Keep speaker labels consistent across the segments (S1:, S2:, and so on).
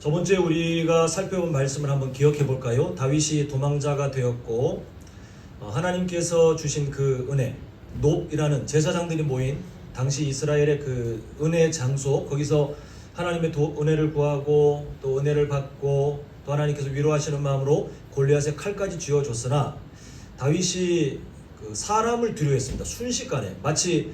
S1: 저번 주에 우리가 살펴본 말씀을 한번 기억해 볼까요? 다윗이 도망자가 되었고 하나님께서 주신 그 은혜, 놉이라는 제사장들이 모인 당시 이스라엘의 그 은혜의 장소, 거기서 하나님의 은혜를 구하고 또 은혜를 받고 또 하나님께서 위로하시는 마음으로 골리앗의 칼까지 쥐어줬으나 다윗이 그 사람을 두려워했습니다. 순식간에 마치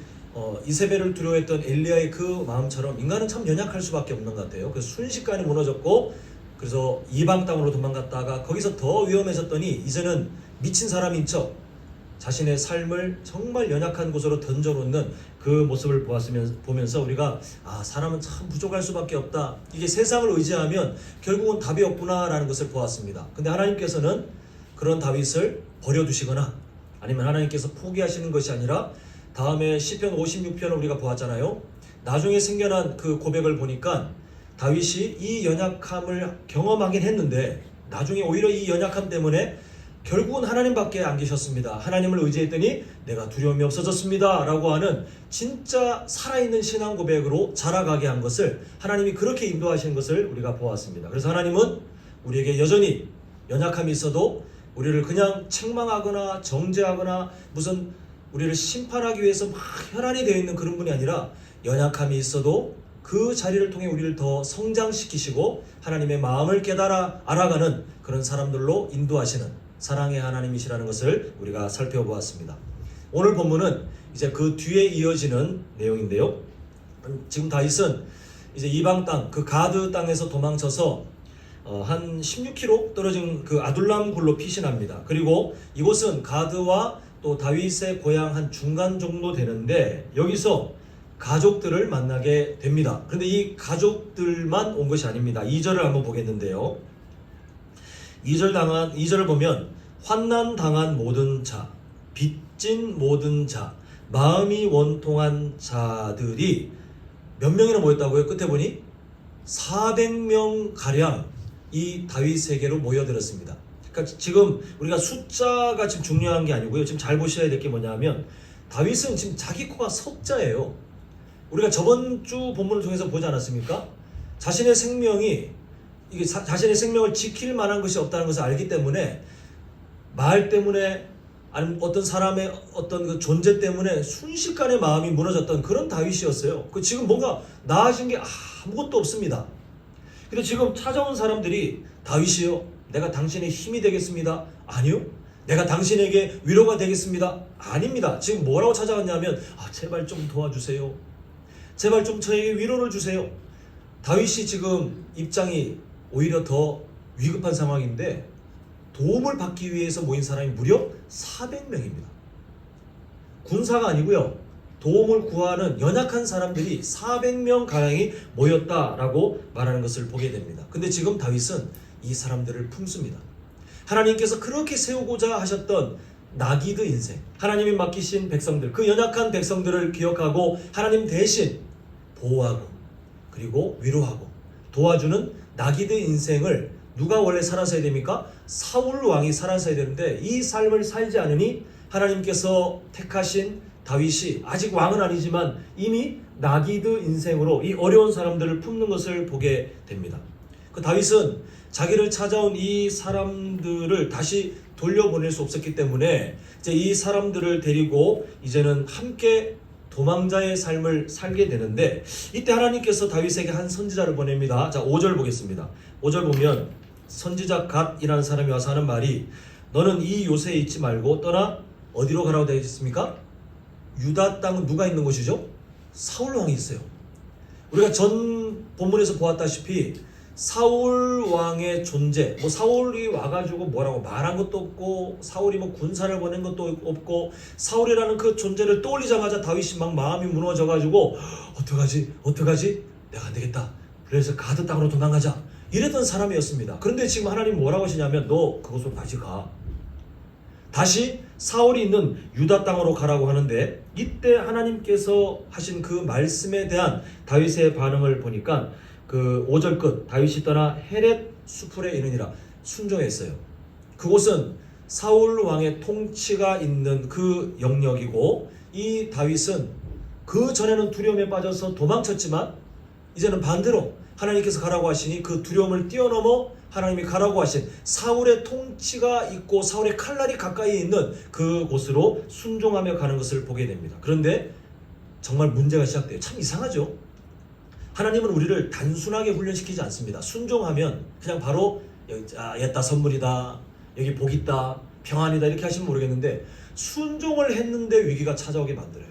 S1: 이세벨을 두려워했던 엘리야의 그 마음처럼 인간은 참 연약할 수밖에 없는 것 같아요. 그래서 순식간에 무너졌고, 그래서 이방 땅으로 도망갔다가 거기서 더 위험해졌더니 이제는 미친 사람인 척 자신의 삶을 정말 연약한 곳으로 던져놓는 그 모습을 보면서 우리가 사람은 참 부족할 수밖에 없다, 이게 세상을 의지하면 결국은 답이 없구나라는 것을 보았습니다. 근데 하나님께서는 그런 다윗을 버려두시거나 아니면 하나님께서 포기하시는 것이 아니라 다음에 시편 56편을 우리가 보았잖아요. 나중에 생겨난 그 고백을 보니까 다윗이 이 연약함을 경험하긴 했는데 나중에 오히려 이 연약함 때문에 결국은 하나님밖에 안 계셨습니다. 하나님을 의지했더니 내가 두려움이 없어졌습니다 라고 하는 진짜 살아있는 신앙 고백으로 자라가게 한 것을 하나님이 그렇게 인도하시는 것을 우리가 보았습니다. 그래서 하나님은 우리에게 여전히 연약함이 있어도 우리를 그냥 책망하거나 정죄하거나 무슨 우리를 심판하기 위해서 막 혈안이 되어 있는 그런 분이 아니라 연약함이 있어도 그 자리를 통해 우리를 더 성장시키시고 하나님의 마음을 깨달아 알아가는 그런 사람들로 인도하시는 사랑의 하나님이시라는 것을 우리가 살펴보았습니다. 오늘 본문은 이제 그 뒤에 이어지는 내용인데요. 지금 다윗은 이제 이방 땅, 그 가드 땅에서 도망쳐서 한 16km 떨어진 그 아둘람 굴로 피신합니다. 그리고 이곳은 가드와 또 다윗의 고향 한 중간 정도 되는데 여기서 가족들을 만나게 됩니다. 그런데 이 가족들만 온 것이 아닙니다. 2절을 한번 보겠는데요. 2절을 보면 환난 당한 모든 자, 빚진 모든 자, 마음이 원통한 자들이 몇 명이나 모였다고요? 끝에 보니 400명 가량 이 다윗에게로 모여들었습니다. 그러니까 지금 우리가 숫자가 지금 중요한 게 아니고요. 지금 잘 보셔야 될 게 뭐냐면 다윗은 지금 자기 코가 석자예요. 우리가 저번 주 본문을 통해서 보지 않았습니까? 자신의 생명이 이게 자신의 생명을 지킬 만한 것이 없다는 것을 알기 때문에 말 때문에 아니면 어떤 사람의 어떤 그 존재 때문에 순식간에 마음이 무너졌던 그런 다윗이었어요. 그 지금 뭔가 나아진 게 아무것도 없습니다. 근데 지금 찾아온 사람들이 다윗이요, 내가 당신의 힘이 되겠습니다. 아니요. 내가 당신에게 위로가 되겠습니다. 아닙니다. 지금 뭐라고 찾아왔냐면 제발 좀 도와주세요. 제발 좀 저에게 위로를 주세요. 다윗이 지금 입장이 오히려 더 위급한 상황인데 도움을 받기 위해서 모인 사람이 무려 400명입니다. 군사가 아니고요. 도움을 구하는 연약한 사람들이 400명 가량이 모였다라고 말하는 것을 보게 됩니다. 근데 지금 다윗은 이 사람들을 품습니다. 하나님께서 그렇게 세우고자 하셨던 나기드 인생, 하나님이 맡기신 백성들, 그 연약한 백성들을 기억하고 하나님 대신 보호하고 그리고 위로하고 도와주는 나기드 인생을 누가 원래 살았어야 됩니까? 사울 왕이 살았어야 되는데 이 삶을 살지 않으니 하나님께서 택하신 다윗이 아직 왕은 아니지만 이미 나기드 인생으로 이 어려운 사람들을 품는 것을 보게 됩니다. 그 다윗은 자기를 찾아온 이 사람들을 다시 돌려보낼 수 없었기 때문에 이제 이 사람들을 데리고 이제는 함께 도망자의 삶을 살게 되는데 이때 하나님께서 다윗에게 한 선지자를 보냅니다. 자, 5절 보겠습니다. 5절 보면 선지자 갓이라는 사람이 와서 하는 말이 너는 이 요새에 있지 말고 떠나 어디로 가라고 되어 있습니까? 유다 땅은 누가 있는 곳이죠? 사울 왕이 있어요. 우리가 전 본문에서 보았다시피 사울 왕의 존재, 사울이 와가지고 뭐라고 말한 것도 없고 사울이 군사를 보낸 것도 없고 사울이라는 그 존재를 떠올리자마자 다윗이 막 마음이 무너져가지고 어떡하지? 내가 안 되겠다. 그래서 가드 땅으로 도망가자. 이랬던 사람이었습니다. 그런데 지금 하나님 뭐라고 하시냐면 너 그곳으로 다시 가. 다시 사울이 있는 유다 땅으로 가라고 하는데 이때 하나님께서 하신 그 말씀에 대한 다윗의 반응을 보니까 그 5절 끝 다윗이 떠나 헤렛 수풀에 이르니라 순종했어요. 그곳은 사울 왕의 통치가 있는 그 영역이고 이 다윗은 그 전에는 두려움에 빠져서 도망쳤지만 이제는 반대로 하나님께서 가라고 하시니 그 두려움을 뛰어넘어 하나님이 가라고 하신 사울의 통치가 있고 사울의 칼날이 가까이 있는 그곳으로 순종하며 가는 것을 보게 됩니다. 그런데 정말 문제가 시작돼요. 참 이상하죠. 하나님은 우리를 단순하게 훈련시키지 않습니다. 순종하면 그냥 바로 옛다 선물이다, 여기 복 있다, 평안이다 이렇게 하시면 모르겠는데 순종을 했는데 위기가 찾아오게 만들어요.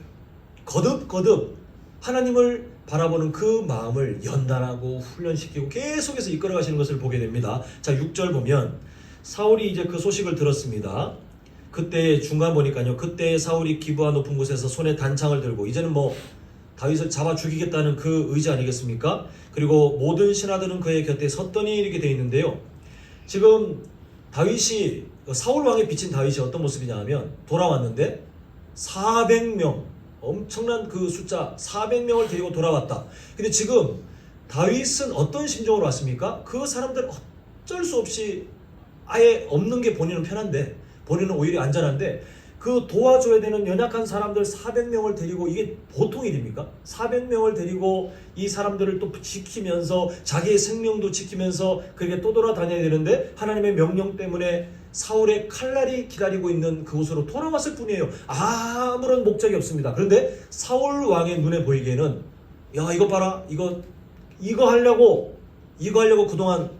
S1: 거듭 하나님을 바라보는 그 마음을 연단하고 훈련시키고 계속해서 이끌어 가시는 것을 보게 됩니다. 자, 6절 보면 사울이 이제 그 소식을 들었습니다. 그때 중간 보니까요. 그때 사울이 기브아 높은 곳에서 손에 단창을 들고 이제는 뭐 다윗을 잡아 죽이겠다는 그 의지 아니겠습니까? 그리고 모든 신하들은 그의 곁에 섰더니 이렇게 되어 있는데요. 지금 다윗이 사울 왕의 빚진 다윗이 어떤 모습이냐 하면 돌아왔는데 400명 엄청난 그 숫자 400명을 데리고 돌아왔다. 근데 지금 다윗은 어떤 심정으로 왔습니까? 그 사람들 어쩔 수 없이 아예 없는 게 본인은 편한데 본인은 오히려 안전한데 그 도와줘야 되는 연약한 사람들 400명을 데리고 이게 보통 일입니까? 400명을 데리고 이 사람들을 또 지키면서 자기의 생명도 지키면서 그렇게 또 돌아다녀야 되는데 하나님의 명령 때문에 사울의 칼날이 기다리고 있는 그곳으로 돌아왔을 뿐이에요. 아무런 목적이 없습니다. 그런데 사울 왕의 눈에 보이기에는 야 이거 봐라 이거 하려고 그동안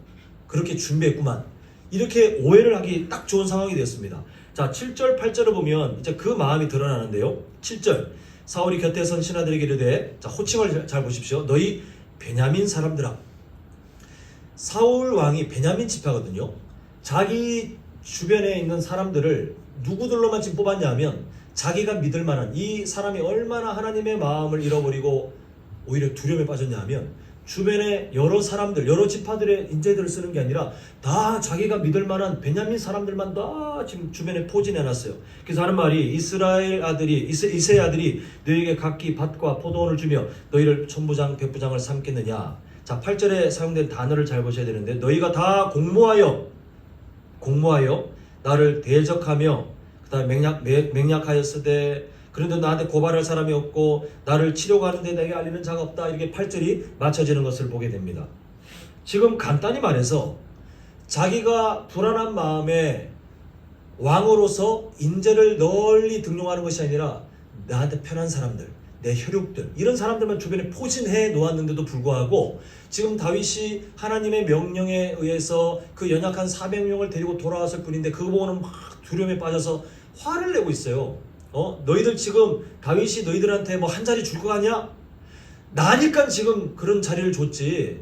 S1: 그렇게 준비했구만 이렇게 오해를 하기 딱 좋은 상황이 되었습니다. 자 7절 8절을 보면 이제 그 마음이 드러나는데요. 7절 사울이 곁에 선 신하들에게 이르되 자 호칭을 잘 보십시오. 너희 베냐민 사람들아. 사울 왕이 베냐민 지파거든요. 자기 주변에 있는 사람들을 누구들로만 지금 뽑았냐 하면 자기가 믿을 만한 이 사람이 얼마나 하나님의 마음을 잃어버리고 오히려 두려움에 빠졌냐 하면 주변에 여러 사람들 여러 지파들의 인재들을 쓰는 게 아니라 다 자기가 믿을 만한 베냐민 사람들만 다 지금 주변에 포진해놨어요. 그래서 하는 말이 이스라엘 아들이 이세 아들이 너희에게 각기 밭과 포도원을 주며 너희를 천부장 백부장을 삼겠느냐. 자 8절에 사용된 단어를 잘 보셔야 되는데 너희가 다 공모하여 나를 대적하며 그 다음에 맹약하였으되 그런데 나한테 고발할 사람이 없고 나를 치려고 하는데 내게 알리는 자가 없다. 이렇게 8절이 맞춰지는 것을 보게 됩니다. 지금 간단히 말해서 자기가 불안한 마음에 왕으로서 인재를 널리 등용하는 것이 아니라 나한테 편한 사람들 내 혈육들 이런 사람들만 주변에 포진해 놓았는데도 불구하고 지금 다윗이 하나님의 명령에 의해서 그 연약한 400명을 데리고 돌아왔을 뿐인데 그거 보고는 막 두려움에 빠져서 화를 내고 있어요. 너희들 지금 다윗이 너희들한테 뭐 한 자리 줄 거 아니야? 나니까 지금 그런 자리를 줬지.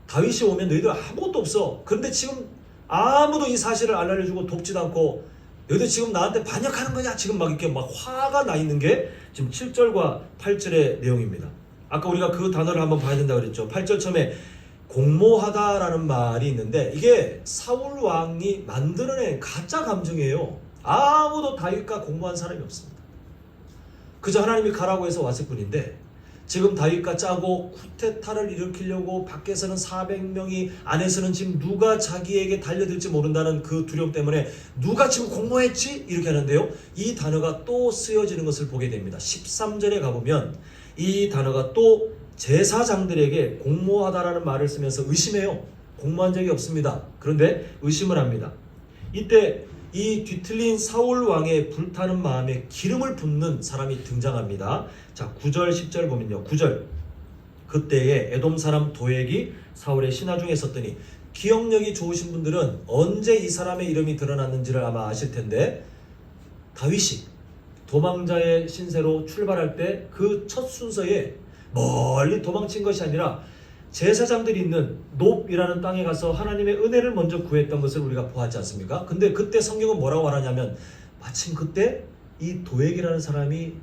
S1: 다윗이 오면 너희들 아무것도 없어. 그런데 지금 아무도 이 사실을 알려주고 돕지도 않고 너희들 지금 나한테 반역하는 거냐? 지금 막 이렇게 막 화가 나 있는 게 지금 7절과 8절의 내용입니다. 아까 우리가 그 단어를 한번 봐야 된다고 그랬죠. 8절 처음에 공모하다라는 말이 있는데 이게 사울 왕이 만들어낸 가짜 감정이에요. 아무도 다윗과 공모한 사람이 없습니다. 그저 하나님이 가라고 해서 왔을 뿐인데 지금 다윗과 짜고 쿠데타를 일으키려고 밖에서는 400명이 안에서는 지금 누가 자기에게 달려들지 모른다는 그 두려움 때문에 누가 지금 공모했지? 이렇게 하는데요. 이 단어가 또 쓰여지는 것을 보게 됩니다. 13절에 가보면 이 단어가 또 제사장들에게 공모하다라는 말을 쓰면서 의심해요. 공모한 적이 없습니다. 그런데 의심을 합니다. 이때 이 뒤틀린 사울 왕의 불타는 마음에 기름을 붓는 사람이 등장합니다. 자 9절 10절 보면요. 9절 그때에 에돔 사람 도액이 사울의 신하 중에 있었더니 기억력이 좋으신 분들은 언제 이 사람의 이름이 드러났는지를 아마 아실 텐데 다윗이 도망자의 신세로 출발할 때 그 첫 순서에 멀리 도망친 것이 아니라 제사장들이 있는 높이라는 땅에 가서 하나님의 은혜를 먼저 구했던 것을 우리가 보았지 않습니까? 근데 그때 성경은 뭐라고 말하냐면 마침 그때 이 도액이라는 사람이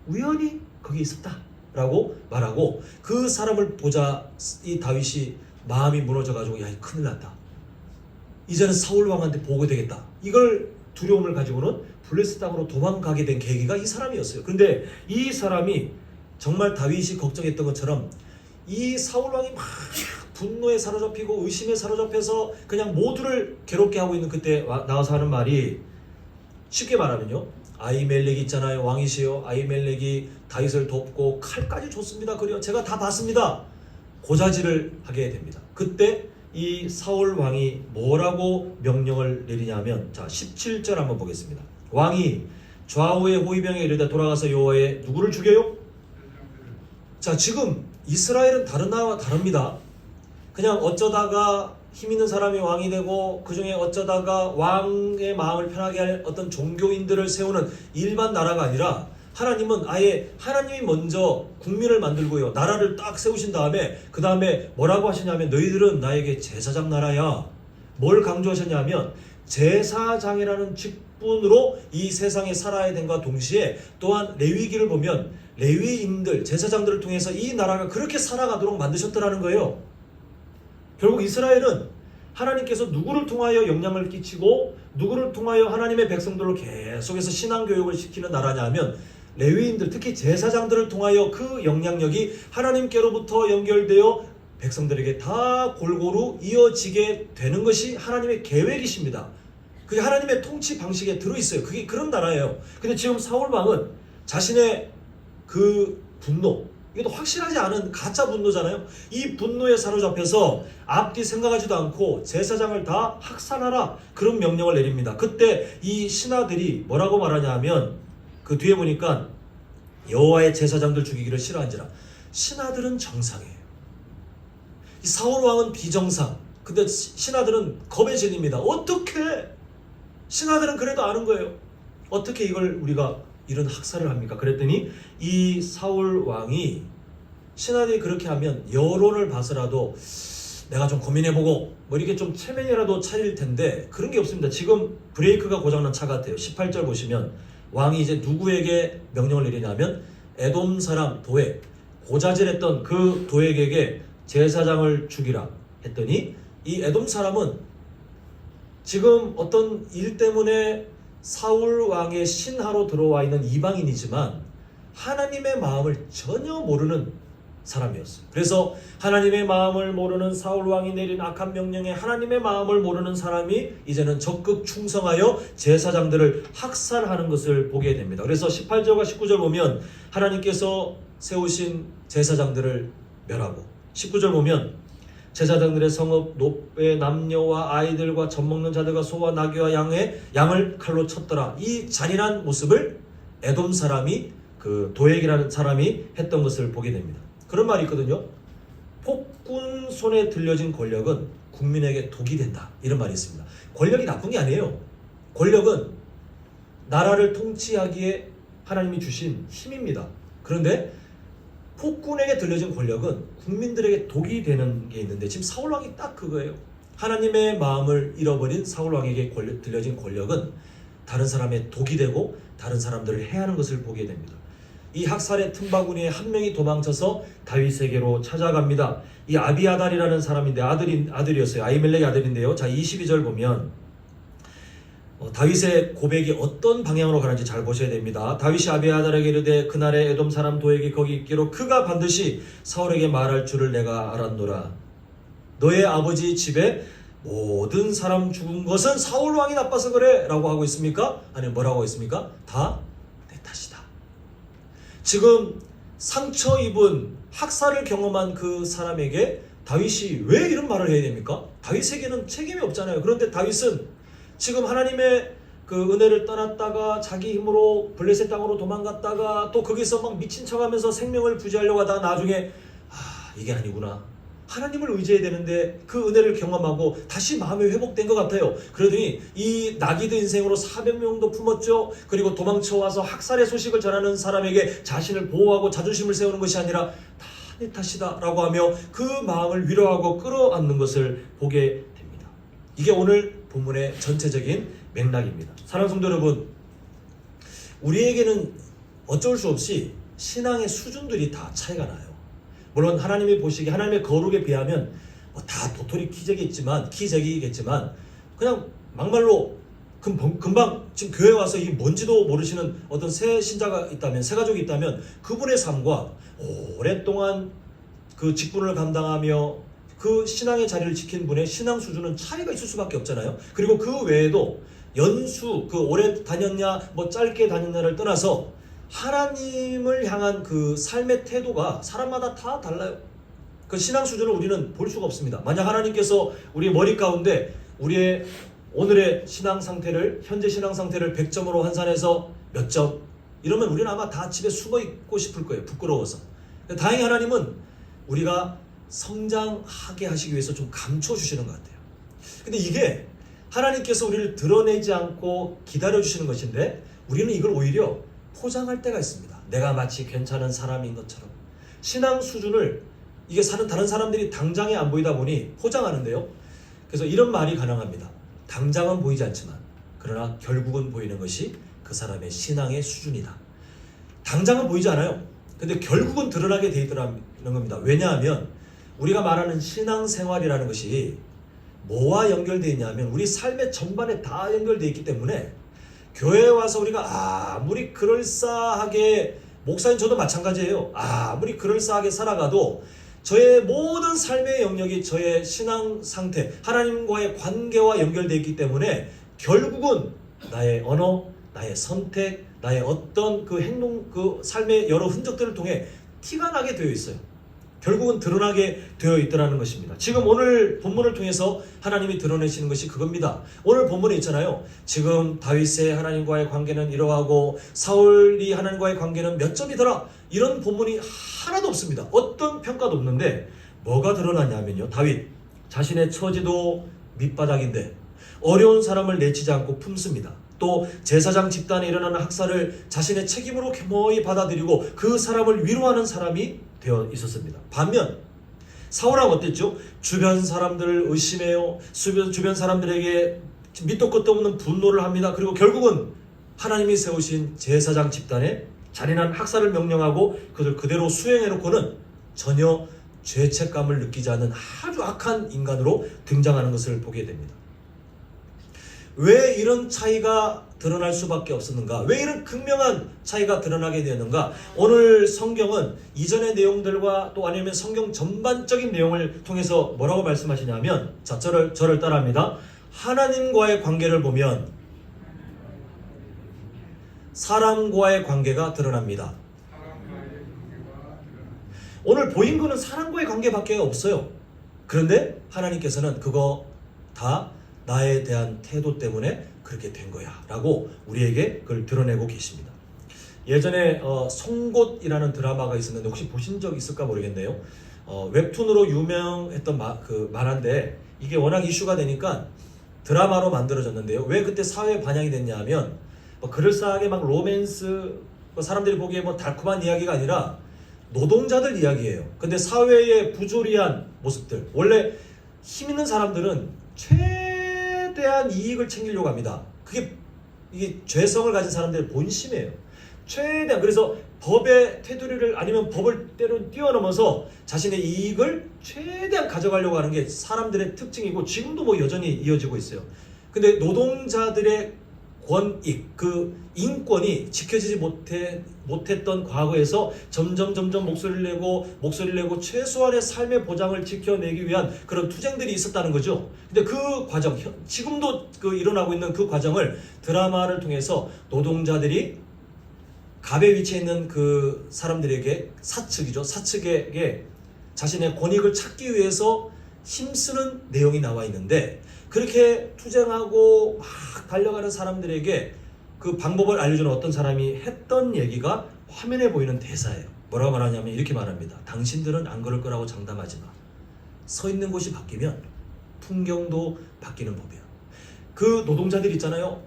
S1: 우연히 거기 있었다라고 말하고 그 사람을 보자 이 다윗이 마음이 무너져가지고 야 큰일 났다. 이제는 사울 왕한테 보고 되겠다. 이걸 두려움을 가지고는 블레셋 땅으로 도망가게 된 계기가 이 사람이었어요. 그런데 이 사람이 정말 다윗이 걱정했던 것처럼 이 사울왕이 막 분노에 사로잡히고 의심에 사로잡혀서 그냥 모두를 괴롭게 하고 있는 그때 나와서 하는 말이 쉽게 말하면요. 아히멜렉이 있잖아요. 왕이시여. 아히멜렉이 다윗을 돕고 칼까지 줬습니다. 그래요. 제가 다 봤습니다. 고자질을 하게 됩니다. 그때 이 사울 왕이 뭐라고 명령을 내리냐면, 자 17절 한번 보겠습니다. 왕이 좌우의 호위병에 이르되 돌아가서 여호와의 누구를 죽여요? 자, 지금 이스라엘은 다른 나라와 다릅니다. 그냥 어쩌다가 힘 있는 사람이 왕이 되고 그 중에 어쩌다가 왕의 마음을 편하게 할 어떤 종교인들을 세우는 일반 나라가 아니라, 하나님은 아예 하나님이 먼저 국민을 만들고요, 나라를 딱 세우신 다음에 그 다음에 뭐라고 하시냐면, 너희들은 나에게 제사장 나라야. 뭘 강조하셨냐면, 제사장이라는 직분으로 이 세상에 살아야 된과 동시에, 또한 레위기를 보면 레위인들, 제사장들을 통해서 이 나라가 그렇게 살아가도록 만드셨더라는 거예요. 결국 이스라엘은 하나님께서 누구를 통하여 영향을 끼치고 누구를 통하여 하나님의 백성들을 계속해서 신앙교육을 시키는 나라냐면, 레위인들, 특히 제사장들을 통하여 그 영향력이 하나님께로부터 연결되어 백성들에게 다 골고루 이어지게 되는 것이 하나님의 계획이십니다. 그게 하나님의 통치 방식에 들어있어요. 그게 그런 나라예요. 근데 지금 사울 왕은 자신의 그 분노, 이것도 확실하지 않은 가짜 분노잖아요. 이 분노에 사로잡혀서 앞뒤 생각하지도 않고 제사장을 다 학살하라, 그런 명령을 내립니다. 그때 이 신하들이 뭐라고 말하냐면, 그 뒤에 보니까 여호와의 제사장들 죽이기를 싫어한지라. 신하들은 정상이에요. 이 사울 왕은 비정상. 근데 신하들은 겁에 질립니다. 어떻게? 신하들은 그래도 아는 거예요. 어떻게 이걸 우리가 이런 학살을 합니까? 그랬더니 이 사울 왕이, 신하들이 그렇게 하면 여론을 봐서라도 내가 좀 고민해보고 뭐 이렇게 좀 체면이라도 차릴 텐데, 그런 게 없습니다. 지금 브레이크가 고장난 차 같아요. 18절 보시면 왕이 이제 누구에게 명령을 내리냐면, 에돔 사람 도액, 고자질했던 그 도액에게 제사장을 죽이라 했더니, 이 에돔 사람은 지금 어떤 일 때문에 사울 왕의 신하로 들어와 있는 이방인이지만 하나님의 마음을 전혀 모르는 사람이었어요. 그래서 하나님의 마음을 모르는 사울 왕이 내린 악한 명령에 하나님의 마음을 모르는 사람이 이제는 적극 충성하여 제사장들을 학살하는 것을 보게 됩니다. 그래서 18절과 19절 보면 하나님께서 세우신 제사장들을 멸하고, 19절 보면 제사장들의 성읍 노의 남녀와 아이들과 젖먹는 자들과 소와 나귀와 양을 칼로 쳤더라. 이 잔인한 모습을 에돔 사람이, 그 도액이라는 사람이 했던 것을 보게 됩니다. 그런 말이 있거든요. 폭군 손에 들려진 권력은 국민에게 독이 된다, 이런 말이 있습니다. 권력이 나쁜 게 아니에요. 권력은 나라를 통치하기에 하나님이 주신 힘입니다. 그런데 폭군에게 들려진 권력은 국민들에게 독이 되는 게 있는데, 지금 사울 왕이 딱 그거예요. 하나님의 마음을 잃어버린 사울 왕에게 들려진 권력은 다른 사람의 독이 되고 다른 사람들을 해하는 것을 보게 됩니다. 이 학살의 틈바구니에 한 명이 도망쳐서 다윗에게로 찾아갑니다. 이 아비아달이라는 사람인데 아들이었어요. 아히멜렉의 아들인데요. 자 22절 보면 다윗의 고백이 어떤 방향으로 가는지 잘 보셔야 됩니다. 다윗이 아비아달에게 이르되 그날에 에돔 사람 도액이 거기 있기로 그가 반드시 사울에게 말할 줄을 내가 알았노라. 너의 아버지 집에 모든 사람 죽은 것은 사울 왕이 나빠서 그래 라고 하고 있습니까? 아니 뭐라고 하고 있습니까? 다 내 탓이다. 지금 상처 입은 학살을 경험한 그 사람에게 다윗이 왜 이런 말을 해야 됩니까? 다윗에게는 책임이 없잖아요. 그런데 다윗은 지금 하나님의 그 은혜를 떠났다가 자기 힘으로 블레셋 땅으로 도망갔다가 또 거기서 막 미친 척하면서 생명을 부지하려고 하다가 나중에 이게 아니구나, 하나님을 의지해야 되는데 그 은혜를 경험하고 다시 마음이 회복된 것 같아요. 그러더니 이 나기드 인생으로 400명도 품었죠. 그리고 도망쳐와서 학살의 소식을 전하는 사람에게 자신을 보호하고 자존심을 세우는 것이 아니라 다 내 탓이다 라고 하며 그 마음을 위로하고 끌어안는 것을 보게 됩니다. 이게 오늘 본문의 전체적인 맥락입니다. 사랑하는 성도 여러분, 우리에게는 어쩔 수 없이 신앙의 수준들이 다 차이가 나요. 물론 하나님이 보시기에 하나님의 거룩에 비하면 다 도토리 키재기겠지만 그냥 막말로 금방 지금 교회 와서 이 뭔지도 모르시는 어떤 새 신자가 있다면, 새 가족이 있다면 그분의 삶과 오랫동안 그 직분을 감당하며 그 신앙의 자리를 지킨 분의 신앙 수준은 차이가 있을 수밖에 없잖아요. 그리고 그 외에도 연수, 그 오래 다녔냐 뭐 짧게 다녔냐를 떠나서 하나님을 향한 그 삶의 태도가 사람마다 다 달라요. 그 신앙 수준을 우리는 볼 수가 없습니다. 만약 하나님께서 우리의 머리 가운데 우리의 오늘의 신앙 상태를, 현재 신앙 상태를 100점으로 환산해서 몇 점? 이러면 우리는 아마 다 집에 숨어 있고 싶을 거예요. 부끄러워서. 다행히 하나님은 우리가 성장하게 하시기 위해서 좀 감춰주시는 것 같아요. 근데 이게 하나님께서 우리를 드러내지 않고 기다려주시는 것인데 우리는 이걸 오히려 포장할 때가 있습니다. 내가 마치 괜찮은 사람인 것처럼. 신앙 수준을 이게 다른 사람들이 당장에 안 보이다 보니 포장하는데요. 그래서 이런 말이 가능합니다. 당장은 보이지 않지만 그러나 결국은 보이는 것이 그 사람의 신앙의 수준이다. 당장은 보이지 않아요. 근데 결국은 드러나게 돼 있더라는 겁니다. 왜냐하면 우리가 말하는 신앙생활이라는 것이 뭐와 연결되어 있냐면 우리 삶의 전반에 다 연결되어 있기 때문에 교회에 와서 우리가 아무리 그럴싸하게, 목사님 저도 마찬가지예요. 아무리 그럴싸하게 살아가도 저의 모든 삶의 영역이 저의 신앙 상태, 하나님과의 관계와 연결되어 있기 때문에 결국은 나의 언어, 나의 선택, 나의 어떤 그 행동, 그 삶의 여러 흔적들을 통해 티가 나게 되어 있어요. 결국은 드러나게 되어 있더라는 것입니다. 지금 오늘 본문을 통해서 하나님이 드러내시는 것이 그겁니다. 오늘 본문에 있잖아요. 지금 다윗의 하나님과의 관계는 이러하고 사울이 하나님과의 관계는 몇 점이더라. 이런 본문이 하나도 없습니다. 어떤 평가도 없는데 뭐가 드러나냐면요. 다윗 자신의 처지도 밑바닥인데 어려운 사람을 내치지 않고 품습니다. 또 제사장 집단에 일어나는 학살을 자신의 책임으로 겸허히 받아들이고 그 사람을 위로하는 사람이 되어 있었습니다. 반면 사울왕 어땠죠? 주변 사람들을 의심해요. 주변 사람들에게 밑도 끝도 없는 분노를 합니다. 그리고 결국은 하나님이 세우신 제사장 집단에 잔인한 학살을 명령하고 그들 그대로 수행해놓고는 전혀 죄책감을 느끼지 않는 아주 악한 인간으로 등장하는 것을 보게 됩니다. 왜 이런 차이가 드러날 수밖에 없었는가? 왜 이런 극명한 차이가 드러나게 되었는가? 오늘 성경은 이전의 내용들과 또 아니면 성경 전반적인 내용을 통해서 뭐라고 말씀하시냐면, 자, 저를 따라합니다. 하나님과의 관계를 보면 사람과의 관계가 드러납니다. 오늘 보인 거는 사람과의 관계밖에 없어요. 그런데 하나님께서는 그거 다 나에 대한 태도 때문에 그렇게 된 거야 라고 우리에게 그걸 드러내고 계십니다. 예전에 송곳이라는 드라마가 있었는데 혹시 보신 적 있을까 모르겠네요. 웹툰으로 유명했던 만화인데 이게 워낙 이슈가 되니까 드라마로 만들어졌는데요. 왜 그때 사회에 반영이 됐냐 하면 그럴싸하게 막 로맨스, 사람들이 보기에 달콤한 이야기가 아니라 노동자들 이야기예요. 근데 사회의 부조리한 모습들, 원래 힘 있는 사람들은 최대한 이익을 챙기려고 합니다. 이게 죄성을 가진 사람들의 본심이에요. 최대한, 그래서 법의 테두리를 아니면 법을 때로 뛰어넘어서 자신의 이익을 최대한 가져가려고 하는 게 사람들의 특징이고 지금도 여전히 이어지고 있어요. 근데 노동자들의 권익, 그 인권이 지켜지지 못했던 과거에서 점점 목소리를 내고 최소한의 삶의 보장을 지켜내기 위한 그런 투쟁들이 있었다는 거죠. 근데 그 과정, 지금도 일어나고 있는 그 과정을 드라마를 통해서 노동자들이 갑의 위치에 있는 그 사람들에게 사측에게 자신의 권익을 찾기 위해서 힘쓰는 내용이 나와 있는데, 그렇게 투쟁하고 막 달려가는 사람들에게 그 방법을 알려주는 어떤 사람이 했던 얘기가 화면에 보이는 대사예요. 뭐라고 말하냐면 이렇게 말합니다. 당신들은 안 그럴 거라고 장담하지 마. 서 있는 곳이 바뀌면 풍경도 바뀌는 법이야. 그 노동자들 있잖아요.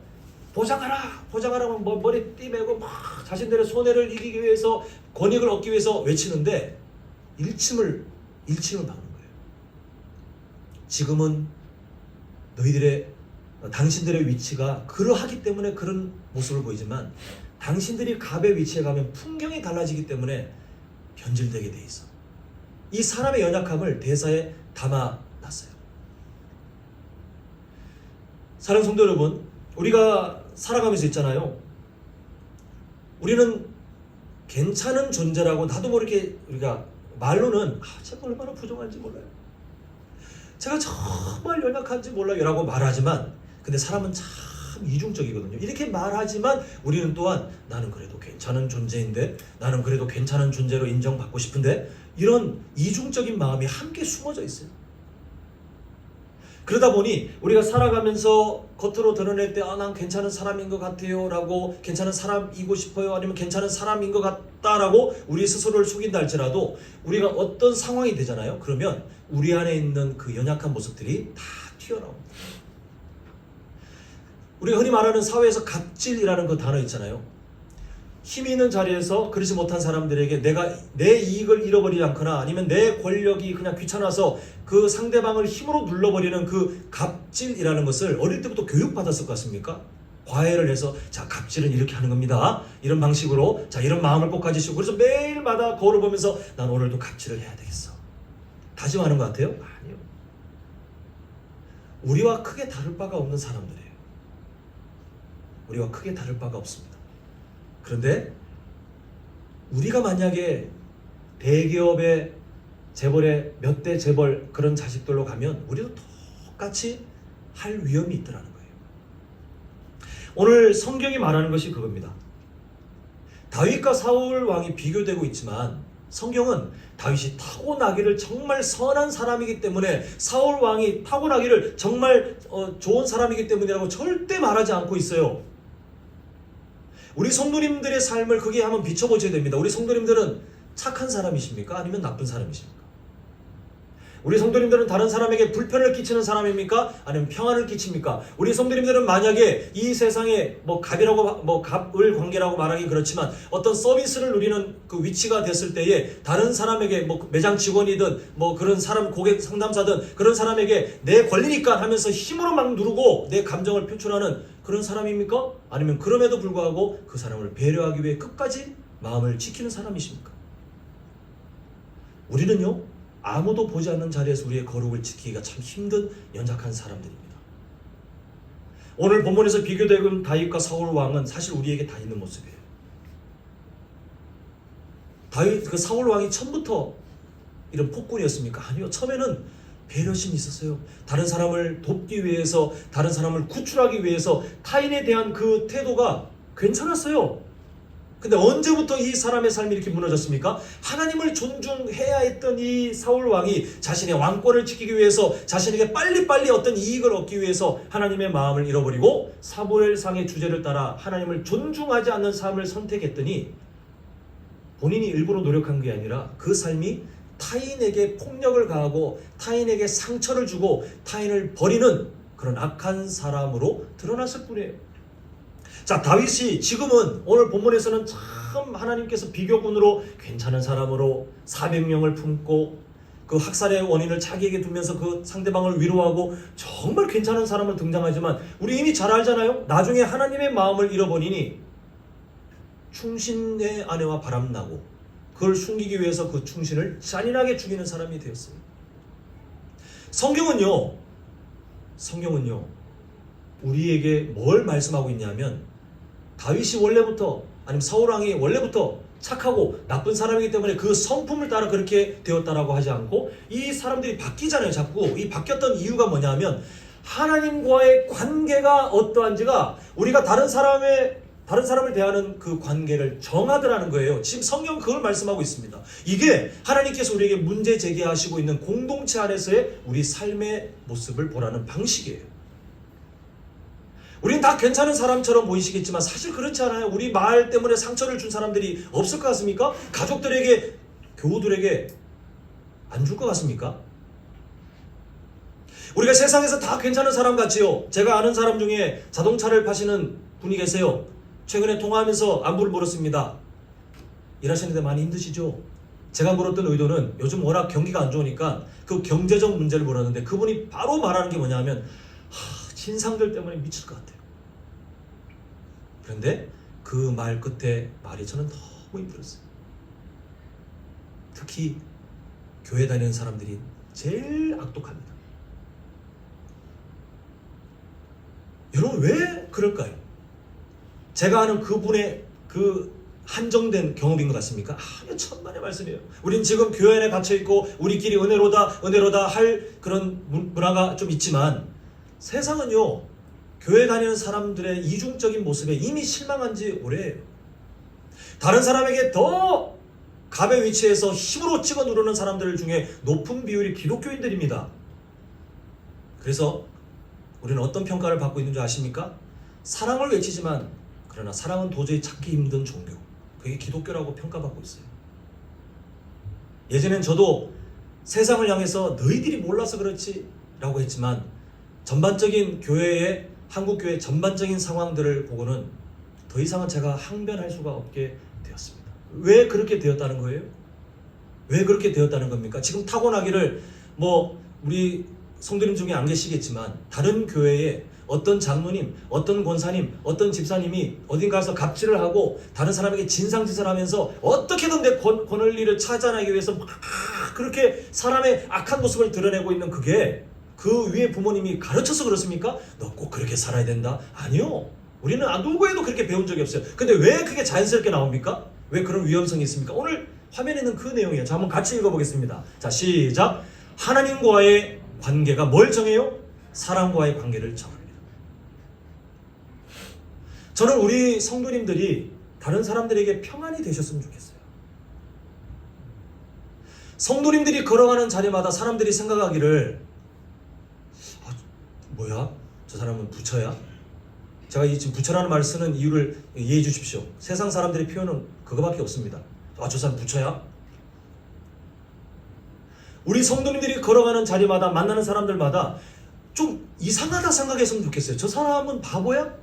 S1: 보장하라 머리 띠매고 막 자신들의 손해를 이기기 위해서, 권익을 얻기 위해서 외치는데 일침을 박는 거예요. 지금은 당신들의 위치가 그러하기 때문에 그런 모습을 보이지만 당신들이 갑의 위치에 가면 풍경이 달라지기 때문에 변질되게 돼 있어. 이 사람의 연약함을 대사에 담아놨어요. 사랑하는 성도 여러분, 우리가 살아가면서 있잖아요. 우리는 괜찮은 존재라고 나도 모르게 우리가 말로는 제가 얼마나 부족한지 몰라요. 제가 정말 연약한지 몰라요 라고 말하지만, 근데 사람은 잘 참 이중적이거든요. 이렇게 말하지만 우리는 또한 나는 그래도 괜찮은 존재인데, 나는 그래도 괜찮은 존재로 인정받고 싶은데, 이런 이중적인 마음이 함께 숨어져 있어요. 그러다 보니 우리가 살아가면서 겉으로 드러낼 때 난 괜찮은 사람인 것 같아요 라고, 괜찮은 사람이고 싶어요, 아니면 괜찮은 사람인 것 같다라고 우리 스스로를 속인다 할지라도 우리가 어떤 상황이 되잖아요. 그러면 우리 안에 있는 그 연약한 모습들이 다 튀어나옵니다. 우리가 흔히 말하는 사회에서 갑질이라는 그 단어 있잖아요. 힘이 있는 자리에서 그러지 못한 사람들에게 내가 내 이익을 잃어버리지 않거나 아니면 내 권력이 그냥 귀찮아서 그 상대방을 힘으로 눌러버리는 그 갑질이라는 것을 어릴 때부터 교육받았을 것 같습니까? 과외를 해서 자, 갑질은 이렇게 하는 겁니다. 이런 방식으로, 자, 이런 마음을 꼭 가지시고, 그래서 매일마다 거울을 보면서 난 오늘도 갑질을 해야 되겠어 다짐하는 것 같아요? 아니요. 우리와 크게 다를 바가 없는 사람들이에요. 우리와 크게 다를 바가 없습니다. 그런데 우리가 만약에 대기업의 재벌의 몇 대 재벌 그런 자식들로 가면 우리도 똑같이 할 위험이 있더라는 거예요. 오늘 성경이 말하는 것이 그겁니다. 다윗과 사울 왕이 비교되고 있지만 성경은 다윗이 타고나기를 정말 선한 사람이기 때문에, 사울 왕이 타고나기를 정말 좋은 사람이기 때문이라고 절대 말하지 않고 있어요. 우리 성도님들의 삶을 크게 한번 비춰보셔야 됩니다. 우리 성도님들은 착한 사람이십니까? 아니면 나쁜 사람이십니까? 우리 성도님들은 다른 사람에게 불편을 끼치는 사람입니까? 아니면 평안을 끼칩니까? 우리 성도님들은 만약에 이 세상에 갑을 관계라고 말하기 그렇지만 어떤 서비스를 누리는 그 위치가 됐을 때에 다른 사람에게 매장 직원이든 그런 사람 고객 상담사든 그런 사람에게 내 권리니까 하면서 힘으로 막 누르고 내 감정을 표출하는 그런 사람입니까? 아니면 그럼에도 불구하고 그 사람을 배려하기 위해 끝까지 마음을 지키는 사람이십니까? 우리는요, 아무도 보지 않는 자리에서 우리의 거룩을 지키기가 참 힘든 연약한 사람들입니다. 오늘 본문에서 비교되는 다윗과 사울 왕은 사실 우리에게 다 있는 모습이에요. 사울 왕이 처음부터 이런 폭군이었습니까? 아니요. 처음에는 배려심이 있었어요. 다른 사람을 돕기 위해서, 다른 사람을 구출하기 위해서 타인에 대한 그 태도가 괜찮았어요. 근데 언제부터 이 사람의 삶이 이렇게 무너졌습니까? 하나님을 존중해야 했던 이 사울 왕이 자신의 왕권을 지키기 위해서, 자신에게 빨리빨리 어떤 이익을 얻기 위해서 하나님의 마음을 잃어버리고 사무엘상의 주제를 따라 하나님을 존중하지 않는 삶을 선택했더니 본인이 일부러 노력한 게 아니라 그 삶이 타인에게 폭력을 가하고 타인에게 상처를 주고 타인을 버리는 그런 악한 사람으로 드러났을 뿐이에요. 자, 다윗이 지금은 오늘 본문에서는 참 하나님께서 비교군으로 괜찮은 사람으로 400명을 품고 그 학살의 원인을 자기에게 두면서 그 상대방을 위로하고 정말 괜찮은 사람을 등장하지만 우리 이미 잘 알잖아요. 나중에 하나님의 마음을 잃어버리니 충신의 아내와 바람나고 그걸 숨기기 위해서 그 충신을 잔인하게 죽이는 사람이 되었어요. 성경은요 우리에게 뭘 말씀하고 있냐면 다윗이 원래부터, 아니면 사울왕이 원래부터 착하고 나쁜 사람이기 때문에 그 성품을 따라 그렇게 되었다라고 하지 않고, 이 사람들이 바뀌잖아요. 자꾸 이 바뀌었던 이유가 뭐냐면 하나님과의 관계가 어떠한지가 우리가 다른 사람을 대하는 그 관계를 정하더라는 거예요. 지금 성경 그걸 말씀하고 있습니다. 이게 하나님께서 우리에게 문제 제기하시고 있는 공동체 안에서의 우리 삶의 모습을 보라는 방식이에요. 우린 다 괜찮은 사람처럼 보이시겠지만 사실 그렇지 않아요. 우리 말 때문에 상처를 준 사람들이 없을 것 같습니까? 가족들에게, 교우들에게 안 줄 것 같습니까? 우리가 세상에서 다 괜찮은 사람 같지요. 제가 아는 사람 중에 자동차를 파시는 분이 계세요. 최근에 통화하면서 안부를 물었습니다. 일하시는데 많이 힘드시죠? 제가 물었던 의도는 요즘 워낙 경기가 안 좋으니까 그 경제적 문제를 물었는데 그분이 바로 말하는 게 뭐냐면 신상들 때문에 미칠 것 같아요. 그런데 그 말 끝에 말이 저는 너무 힘들었어요. 특히 교회 다니는 사람들이 제일 악독합니다. 여러분 왜 그럴까요? 제가 아는 그분의 그 한정된 경험인 것 같습니까? 천만의 말씀이에요. 우린 지금 교회 안에 갇혀있고 우리끼리 은혜로다 할 그런 문화가 좀 있지만 세상은요 교회 다니는 사람들의 이중적인 모습에 이미 실망한 지 오래예요. 다른 사람에게 더 갑의 위치에서 힘으로 찍어 누르는 사람들 중에 높은 비율이 기독교인들입니다. 그래서 우리는 어떤 평가를 받고 있는 줄 아십니까? 사랑을 외치지만 그러나 사랑은 도저히 찾기 힘든 종교, 그게 기독교라고 평가받고 있어요. 예전엔 저도 세상을 향해서 너희들이 몰라서 그렇지 라고 했지만 전반적인 교회의 한국 교회 전반적인 상황들을 보고는 더 이상은 제가 항변할 수가 없게 되었습니다. 왜 그렇게 되었다는 거예요? 왜 그렇게 되었다는 겁니까? 지금 타고나기를 우리 성도님 중에 안 계시겠지만 다른 교회에 어떤 장로님, 어떤 권사님, 어떤 집사님이 어딘가에서 갑질을 하고 다른 사람에게 진상짓을 하면서 어떻게든 내 권리를 찾아내기 위해서 막 그렇게 사람의 악한 모습을 드러내고 있는 그게 그 위에 부모님이 가르쳐서 그렇습니까? 너 꼭 그렇게 살아야 된다? 아니요. 우리는 누구에도 그렇게 배운 적이 없어요. 근데 왜 그게 자연스럽게 나옵니까? 왜 그런 위험성이 있습니까? 오늘 화면에 있는 그 내용이에요. 자, 한번 같이 읽어보겠습니다. 자, 시작. 하나님과의 관계가 뭘 정해요? 사랑과의 관계를 정합니다. 저는 우리 성도님들이 다른 사람들에게 평안이 되셨으면 좋겠어요. 성도님들이 걸어가는 자리마다 사람들이 생각하기를 뭐야? 저 사람은 부처야? 제가 지금 부처라는 말을 쓰는 이유를 이해해 주십시오. 세상 사람들의 표현은 그거밖에 없습니다. 저 사람 부처야? 우리 성도님들이 걸어가는 자리마다 만나는 사람들마다 좀 이상하다 생각했으면 좋겠어요. 저 사람은 바보야?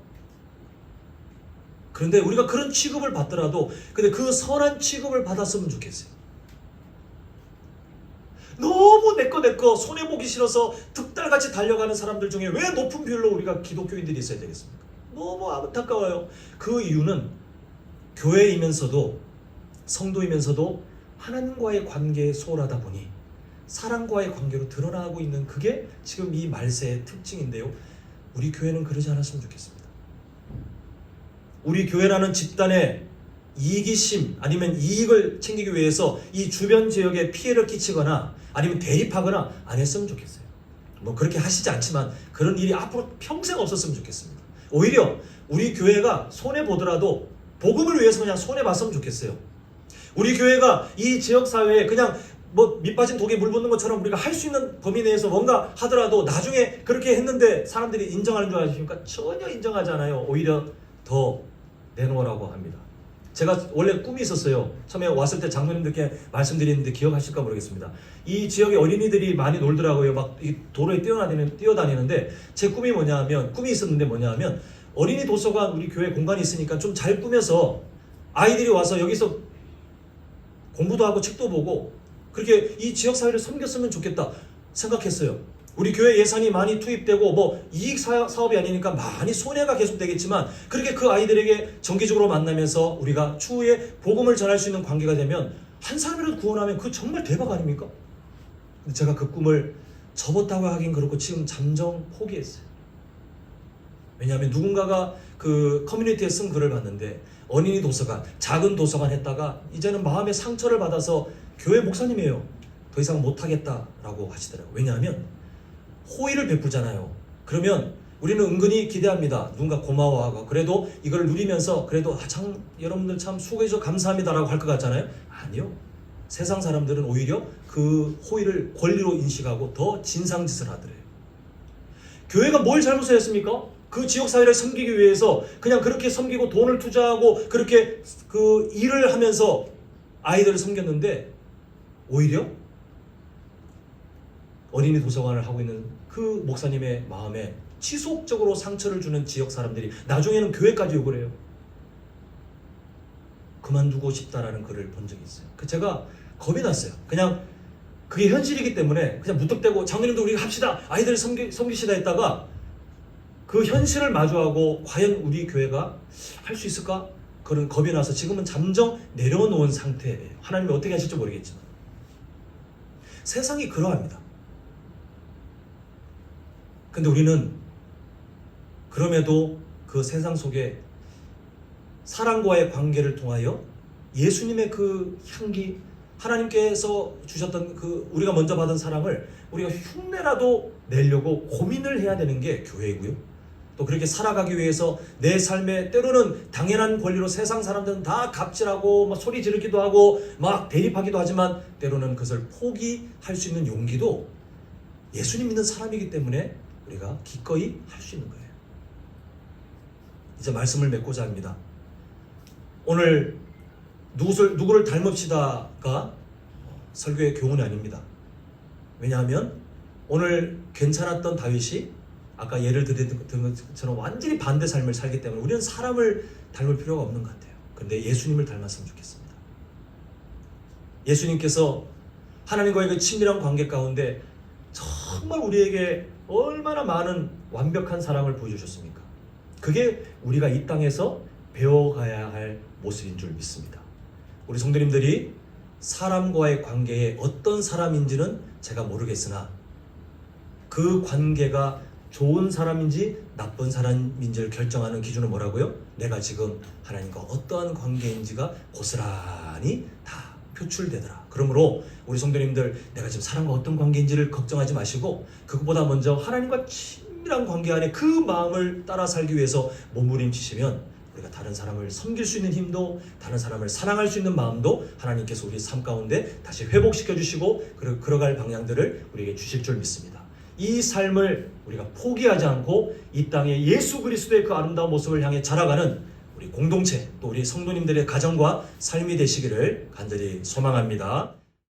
S1: 그런데 우리가 그런 취급을 받더라도 근데 그 선한 취급을 받았으면 좋겠어요. 너무 내거 손해보기 싫어서 득달같이 달려가는 사람들 중에 왜 높은 비율로 우리가 기독교인들이 있어야 되겠습니까? 너무 안타까워요. 그 이유는 교회이면서도 성도이면서도 하나님과의 관계에 소홀하다 보니 사랑과의 관계로 드러나고 있는 그게 지금 이 말세의 특징인데요. 우리 교회는 그러지 않았으면 좋겠습니다. 우리 교회라는 집단의 이기심 아니면 이익을 챙기기 위해서 이 주변 지역에 피해를 끼치거나 아니면 대립하거나 안 했으면 좋겠어요. 그렇게 하시지 않지만 그런 일이 앞으로 평생 없었으면 좋겠습니다. 오히려 우리 교회가 손해보더라도 복음을 위해서 그냥 손해봤으면 좋겠어요. 우리 교회가 이 지역사회에 그냥 밑 빠진 독에 물 붓는 것처럼 우리가 할 수 있는 범위 내에서 뭔가 하더라도 나중에 그렇게 했는데 사람들이 인정하는 줄 아십니까? 전혀 인정하지 않아요. 오히려 더 내놓으라고 합니다. 제가 원래 꿈이 있었어요. 처음에 왔을 때 장로님들께 말씀드리는데 기억하실까 모르겠습니다. 이 지역에 어린이들이 많이 놀더라고요. 막 이 도로에 뛰어다니는데 제 꿈이 꿈이 있었는데 뭐냐면 어린이 도서관 우리 교회 공간이 있으니까 좀 잘 꾸며서 아이들이 와서 여기서 공부도 하고 책도 보고 그렇게 이 지역사회를 섬겼으면 좋겠다 생각했어요. 우리 교회 예산이 많이 투입되고 이익 사업이 아니니까 많이 손해가 계속 되겠지만 그렇게 그 아이들에게 정기적으로 만나면서 우리가 추후에 복음을 전할 수 있는 관계가 되면 한 사람이라도 구원하면 그거 정말 대박 아닙니까? 근데 제가 그 꿈을 접었다고 하긴 그렇고 지금 잠정 포기했어요. 왜냐하면 누군가가 그 커뮤니티에 쓴 글을 봤는데 어린이 도서관, 작은 도서관 했다가 이제는 마음의 상처를 받아서 교회 목사님이에요. 더 이상 못하겠다라고 하시더라고요. 왜냐하면 호의를 베푸잖아요. 그러면 우리는 은근히 기대합니다. 누군가 고마워하고 그래도 이걸 누리면서 그래도 여러분들 참 수고해주셔서 감사합니다라고 할 것 같잖아요. 아니요. 세상 사람들은 오히려 그 호의를 권리로 인식하고 더 진상짓을 하더래요. 교회가 뭘 잘못을 했습니까? 그 지역사회를 섬기기 위해서 그냥 그렇게 섬기고 돈을 투자하고 그렇게 그 일을 하면서 아이들을 섬겼는데 오히려 어린이 도서관을 하고 있는 그 목사님의 마음에 지속적으로 상처를 주는 지역 사람들이 나중에는 교회까지 욕을 해요. 그만두고 싶다라는 글을 본 적이 있어요. 제가 겁이 났어요. 그냥 그게 현실이기 때문에 그냥 무턱대고 장로님도 우리가 합시다. 아이들을 섬기시다 했다가 그 현실을 마주하고 과연 우리 교회가 할 수 있을까? 그런 겁이 나서 지금은 잠정 내려놓은 상태예요. 하나님이 어떻게 하실지 모르겠지만 세상이 그러합니다. 근데 우리는 그럼에도 그 세상 속에 사랑과의 관계를 통하여 예수님의 그 향기, 하나님께서 주셨던 그 우리가 먼저 받은 사랑을 우리가 흉내라도 내려고 고민을 해야 되는 게 교회이고요. 또 또 그렇게 살아가기 위해서 내 삶에 때로는 당연한 권리로 세상 사람들은 다 갑질하고 막 소리 지르기도 하고 막 대립하기도 하지만 때로는 그것을 포기할 수 있는 용기도 예수님 믿는 사람이기 때문에 우리가 기꺼이 할 수 있는 거예요. 이제 말씀을 맺고자 합니다. 오늘 누구를 닮읍시다가 설교의 교훈이 아닙니다. 왜냐하면 오늘 괜찮았던 다윗이 아까 예를 들은 것처럼 완전히 반대 삶을 살기 때문에 우리는 사람을 닮을 필요가 없는 것 같아요. 그런데 예수님을 닮았으면 좋겠습니다. 예수님께서 하나님과의 그 친밀한 관계 가운데 정말 우리에게 얼마나 많은 완벽한 사랑을 보여주셨습니까? 그게 우리가 이 땅에서 배워가야 할 모습인 줄 믿습니다. 우리 성도님들이 사람과의 관계에 어떤 사람인지는 제가 모르겠으나 그 관계가 좋은 사람인지 나쁜 사람인지를 결정하는 기준은 뭐라고요? 내가 지금 하나님과 어떠한 관계인지가 고스란히 다 표출되더라. 그러므로 우리 성도님들 내가 지금 사람과 어떤 관계인지를 걱정하지 마시고 그것보다 먼저 하나님과 친밀한 관계 안에 그 마음을 따라 살기 위해서 몸부림치시면 우리가 다른 사람을 섬길 수 있는 힘도 다른 사람을 사랑할 수 있는 마음도 하나님께서 우리 삶 가운데 다시 회복시켜 주시고 걸어갈 방향들을 우리에게 주실 줄 믿습니다. 이 삶을 우리가 포기하지 않고 이 땅에 예수 그리스도의 그 아름다운 모습을 향해 자라가는 우리 공동체 또 우리 성도님들의 가정과 삶이 되시기를 간절히 소망합니다.